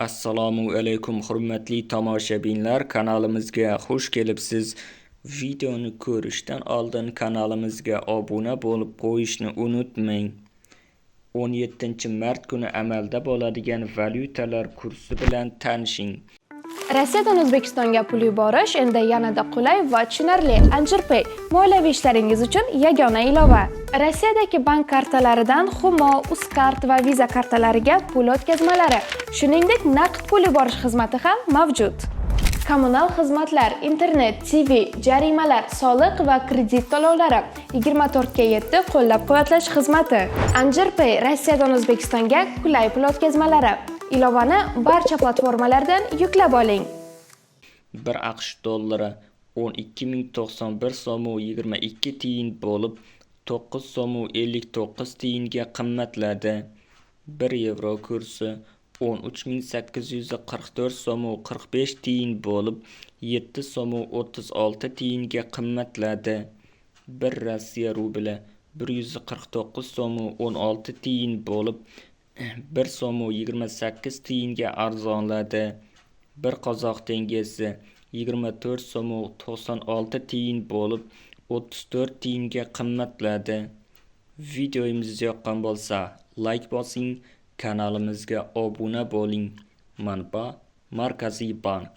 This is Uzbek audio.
Assalomu alaykum hurmatli tomoshabinlar, kanalimizga xush kelibsiz. Videoni ko'rishdan oldin kanalimizga obuna bo'lib qo'yishni unutmang. 17-mart kuni amalda bo'ladigan valyutalar kursi bilan tanishing. Rossiyadan O'zbekistonga pul yuborish endi yanada qulay va tushunarli. Anjirpay moliyaviy ishlaringiz uchun yagona ilova. Rossiyadagi bank kartalaridan Humo, Uzcard va Visa kartalariga pul o'tkazmalari, shuningdek naqd pul yuborish xizmati ham mavjud. Kommunal xizmatlar, internet, TV, jarimalar, soliq va kredit to'lovlari, 24/7 qo'llab-quvvatlash xizmati. Anjirpay Rossiyadan O'zbekistonga qulay pul o'tkazmalari. Ilovani barcha platformalardan yuklab oling. 1 AQSh dollari 12.091 so'm 22 tiyin bo'lib 9 so'm 59 tiyinga qimmatladi. 1 yevro kursi 13.844 so'm 45 tiyin bo'lib 7 so'm 36 tiyinga qimmatladi. 1 Rossiya rubli 149 so'm 16 tiyin bo'lib 1 so'm 28 tiyinga arzonladi. 1 qozoq tengesi 24 so'm 96 tiyin bo'lib 34 tiyinga qimmatladi. Videomiz yoqqan bo'lsa, like bosing, kanalimizga obuna bo'ling. Manba Markaziy bank.